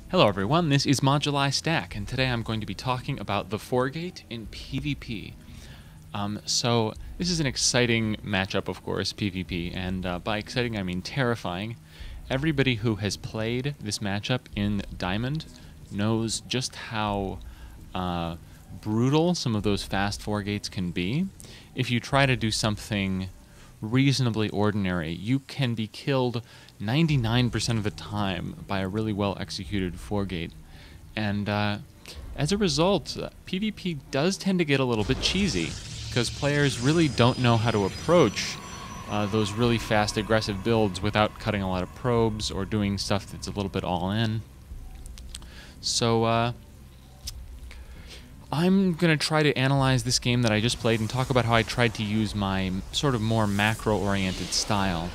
Hello everyone, this is modulistack, and today I'm going to be talking about the 4-gate in PvP. So this is an exciting matchup, of course, PvP, and by exciting I mean terrifying. Everybody who has played this matchup in Diamond knows just how brutal some of those fast 4-gates can be. If you try to do something reasonably ordinary, you can be killed 99% of the time by a really well executed 4-gate. And as a result, PvP does tend to get a little bit cheesy because players really don't know how to approach those really fast aggressive builds without cutting a lot of probes or doing stuff that's a little bit all in. So I'm going to try to analyze this game that I just played and talk about how I tried to use my sort of more macro-oriented style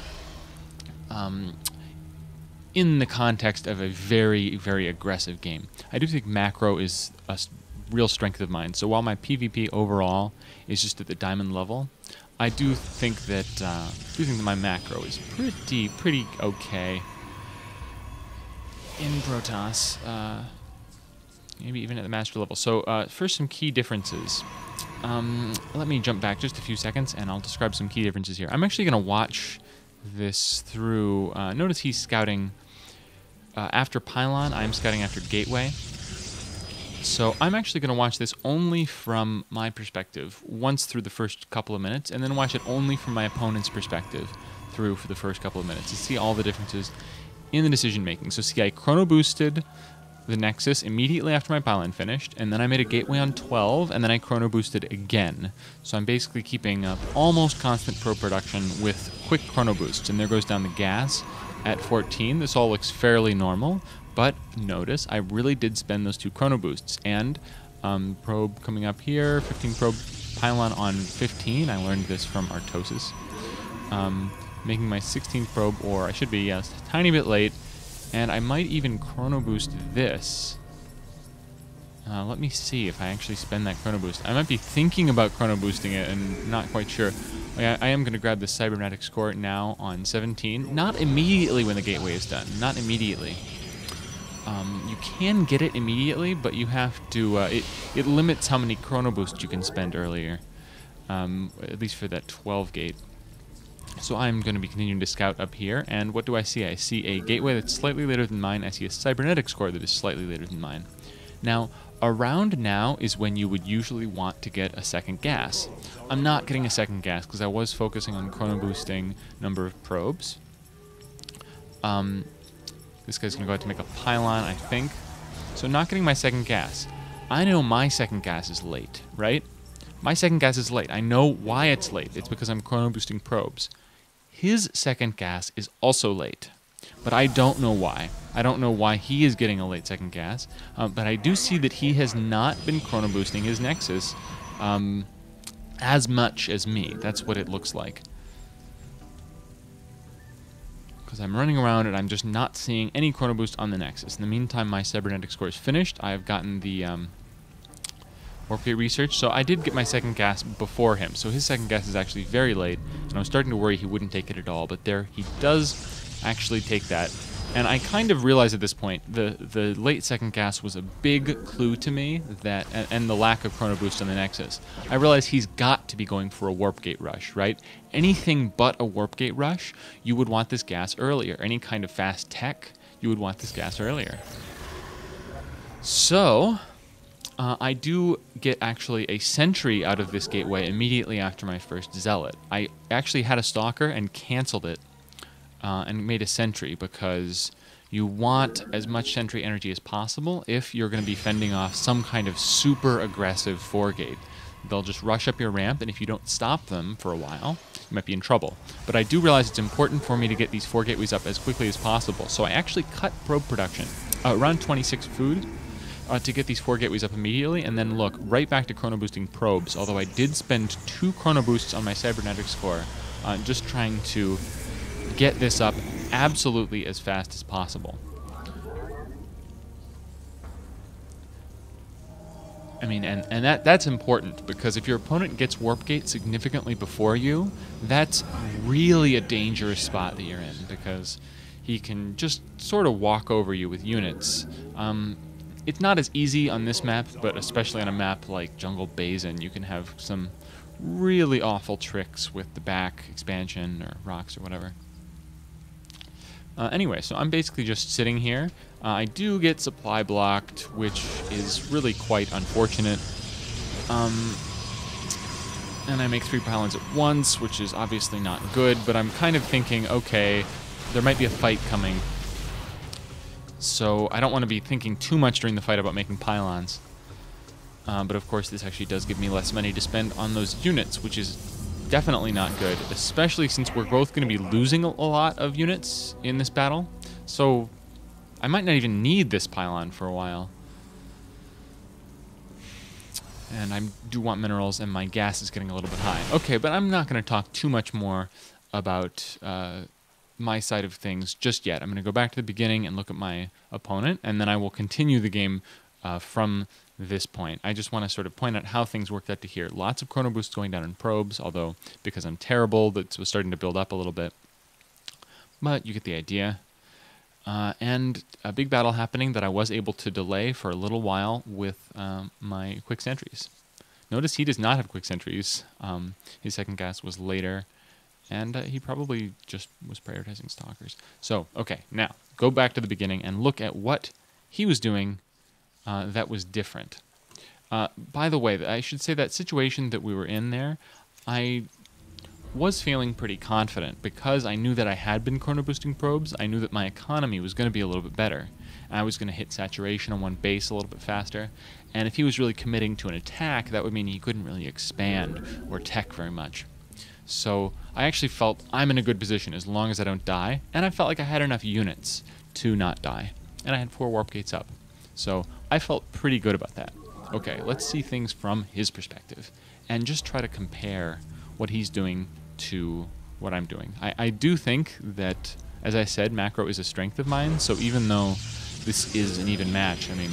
in the context of a very, very aggressive game. I do think macro is a real strength of mine. So while my PvP overall is just at the diamond level, I do think that my macro is pretty okay in Protoss. Maybe even at the master level. So first, some key differences. Let me jump back just a few seconds and I'll describe some key differences here. I'm actually going to watch this through. Notice he's scouting after Pylon. I'm scouting after Gateway. So I'm actually going to watch this only from my perspective once through the first couple of minutes, and then watch it only from my opponent's perspective through for the first couple of minutes to see all the differences in the decision making. So see, I chrono boosted the Nexus immediately after my Pylon finished, and then I made a Gateway on 12, and then I chrono boosted again. So I'm basically keeping up almost constant probe production with quick chrono boosts, and there goes down the gas at 14. This all looks fairly normal, but notice I really did spend those two chrono boosts, and probe coming up here, 15 probe Pylon on 15. I learned this from Artosis. Making my 16th probe, or I should be, yes, a tiny bit late. And I might even chrono boost this. Let me see if I actually spend that chrono boost. I might be thinking about chrono boosting it and not quite sure. I am going to grab the cybernetic score now on 17. Not immediately when the gateway is done. Not immediately. You can get it immediately, but you have to... it limits how many chrono boosts you can spend earlier. At least for that 12 gate. So I'm going to be continuing to scout up here, and what do I see? I see a gateway that's slightly later than mine. I see a cybernetic score that is slightly later than mine. Now, around now is when you would usually want to get a second gas. I'm not getting a second gas because I was focusing on chrono boosting number of probes. This guy's going to go out to make a Pylon, I think. So not getting my second gas. I know my second gas is late, right? My second gas is late. I know why it's late. It's because I'm chrono boosting probes. His second gas is also late, but I don't know why. I don't know why he is getting a late second gas, but I do see that he has not been chrono boosting his Nexus as much as me. That's what it looks like. Because I'm running around and I'm just not seeing any chrono boost on the Nexus. In the meantime, my cybernetic score is finished. I have gotten the Warpgate research, so I did get my second gas before him. So his second gas is actually very late, and I was starting to worry he wouldn't take it at all, but there he does actually take that. And I kind of realized at this point the late second gas was a big clue to me, that and the lack of chrono boost on the Nexus. I realized he's got to be going for a Warpgate rush, right? Anything but a Warpgate rush, you would want this gas earlier. Any kind of fast tech, you would want this gas earlier. So I do get actually a sentry out of this gateway immediately after my first zealot. I actually had a stalker and canceled it and made a sentry because you want as much sentry energy as possible if you're going to be fending off some kind of super aggressive 4-gate. They'll just rush up your ramp, and if you don't stop them for a while, you might be in trouble. But I do realize it's important for me to get these 4-gateways up as quickly as possible, so I actually cut probe production. Around 26 food. To get these 4 gateways up immediately, and then look right back to chrono boosting probes, although I did spend 2 chrono boosts on my cybernetic score just trying to get this up absolutely as fast as possible. I mean, and that's important, because if your opponent gets Warpgate significantly before you, that's really a dangerous spot that you're in, because he can just sort of walk over you with units. It's not as easy on this map, but especially on a map like Jungle Basin, you can have some really awful tricks with the back expansion or rocks or whatever. Anyway, so I'm basically just sitting here. I do get supply blocked, which is really quite unfortunate. And I make 3 pylons at once, which is obviously not good, but I'm kind of thinking, okay, there might be a fight coming. So I don't want to be thinking too much during the fight about making pylons. But of course, this actually does give me less money to spend on those units, which is definitely not good, especially since we're both going to be losing a lot of units in this battle. So I might not even need this pylon for a while. And I do want minerals, and my gas is getting a little bit high. Okay, but I'm not going to talk too much more about my side of things just yet. I'm going to go back to the beginning and look at my opponent, and then I will continue the game from this point. I just want to sort of point out how things worked out to here. Lots of chrono boosts going down in probes, although because I'm terrible, that was starting to build up a little bit. But you get the idea. And a big battle happening that I was able to delay for a little while with my quick sentries. Notice he does not have quick sentries. His second gas was later, and he probably just was prioritizing stalkers. So, okay, now go back to the beginning and look at what he was doing that was different. By the way, I should say that situation that we were in there, I was feeling pretty confident because I knew that I had been chrono boosting probes. I knew that my economy was going to be a little bit better. I was going to hit saturation on one base a little bit faster. And if he was really committing to an attack, that would mean he couldn't really expand or tech very much. So I actually felt I'm in a good position as long as I don't die. And I felt like I had enough units to not die. And I had 4 warp gates up. So I felt pretty good about that. Okay, let's see things from his perspective and just try to compare what he's doing to what I'm doing. I do think that, as I said, macro is a strength of mine, so even though this is an even match, I mean,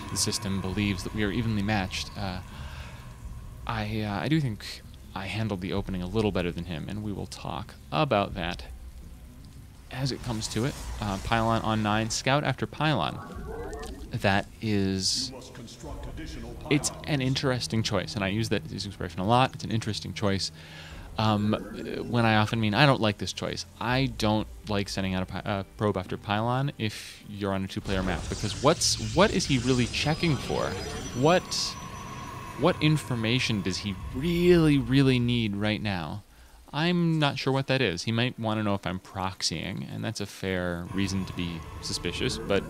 the system believes that we are evenly matched, I do think I handled the opening a little better than him, and we will talk about that as it comes to it. Pylon on 9, scout after pylon. That is... It's an interesting choice, and I use this expression a lot. It's an interesting choice. When I often mean I don't like this choice. I don't like sending out a probe after pylon if you're on a 2-player map, because what is he really checking for? What information does he really need right now? I'm not sure what that is. He might want to know if I'm proxying, and that's a fair reason to be suspicious, but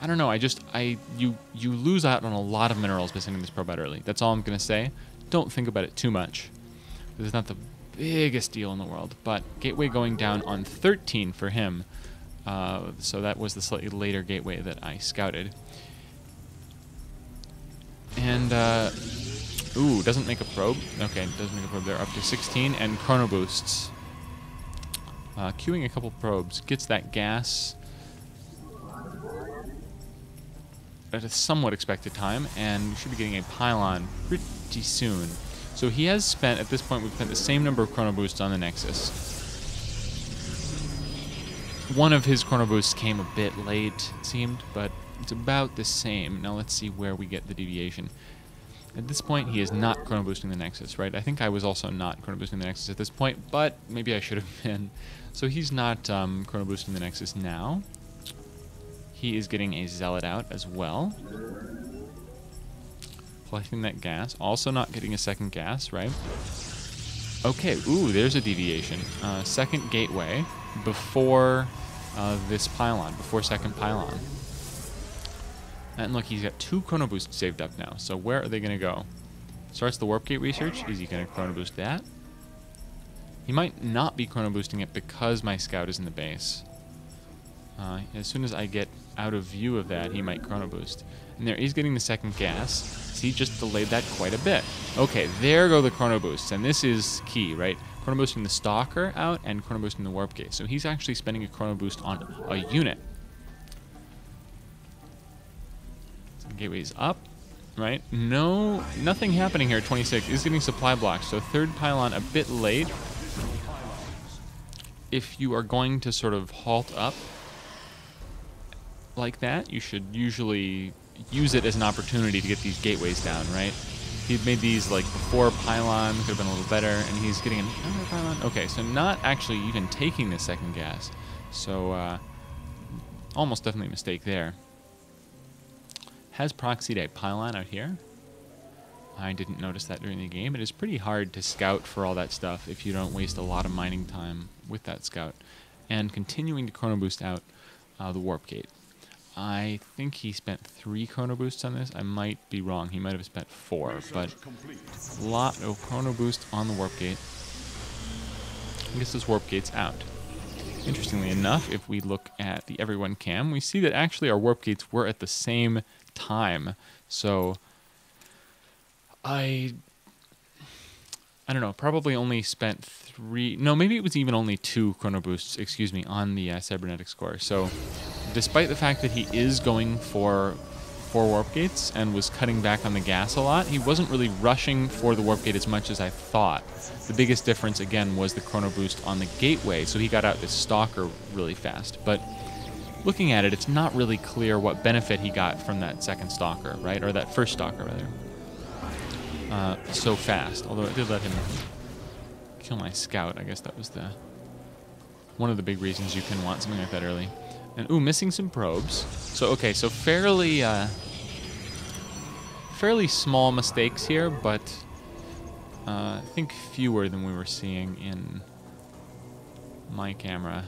I don't know, you lose out on a lot of minerals by sending this probe out early. That's all I'm going to say. Don't think about it too much. This is not the biggest deal in the world, but gateway going down on 13 for him. So that was the slightly later gateway that I scouted. And, ooh, doesn't make a probe. Okay, doesn't make a probe. They're up to 16, and chrono boosts. Queuing a couple probes. Gets that gas at a somewhat expected time, and we should be getting a pylon pretty soon. So he has spent, at this point, we've spent the same number of chrono boosts on the Nexus. One of his chrono boosts came a bit late, it seemed, but it's about the same. Now let's see where we get the deviation. At this point, he is not chrono boosting the Nexus, right? I think I was also not chrono boosting the Nexus at this point, but maybe I should have been. So he's not chrono boosting the Nexus now. He is getting a Zealot out as well. Collecting that gas. Also not getting a second gas, right? Okay, ooh, there's a deviation. Second gateway before this pylon, before second pylon. And look, he's got 2 chrono boosts saved up now. So where are they going to go? Starts the warp gate research. Is he going to chrono boost that? He might not be chrono boosting it because my scout is in the base. As soon as I get out of view of that, he might chrono boost. And there he's getting the second gas. So he just delayed that quite a bit. Okay, there go the chrono boosts. And this is key, right? Chrono boosting the stalker out and chrono boosting the warp gate. So he's actually spending a chrono boost on a unit. So the gateway's up. right? No, nothing happening here at 26. Is getting supply blocks, so third pylon a bit late. If you are going to sort of halt up like that, you should usually use it as an opportunity to get these gateways down, right? He'd made these like before pylon, could have been a little better, and he's getting another pylon. Okay, so not actually even taking the second gas. So almost definitely a mistake there. Has proxied a pylon out here. I didn't notice that during the game. It is pretty hard to scout for all that stuff if you don't waste a lot of mining time with that scout. And continuing to chrono boost out the warp gate. I think he spent 3 chrono boosts on this. I might be wrong. He might have spent 4, but a lot of chrono boost on the warp gate. I guess this warp gate's out. Interestingly enough, if we look at the everyone cam, we see that actually our warp gates were at the same time. So I don't know, probably only spent 3, no, maybe it was even only 2 chrono boosts, excuse me, on the cybernetic score. So despite the fact that he is going for 4 warp gates and was cutting back on the gas a lot, he wasn't really rushing for the warp gate as much as I thought. The biggest difference, again, was the chrono boost on the gateway, so he got out this stalker really fast. But looking at it, it's not really clear what benefit he got from that second stalker, right? Or that first stalker, rather. So fast, although it did let him kill my scout. I guess that was one of the big reasons you can want something like that early. And ooh, missing some probes. So okay, so fairly small mistakes here, but I think fewer than we were seeing in my camera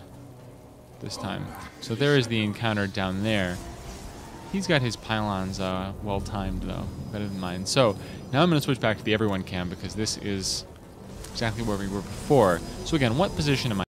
this time. So there is the encounter down there. He's got his pylons well timed though, better than mine. So now I'm going to switch back to the everyone cam because this is exactly where we were before. So again, what position am I?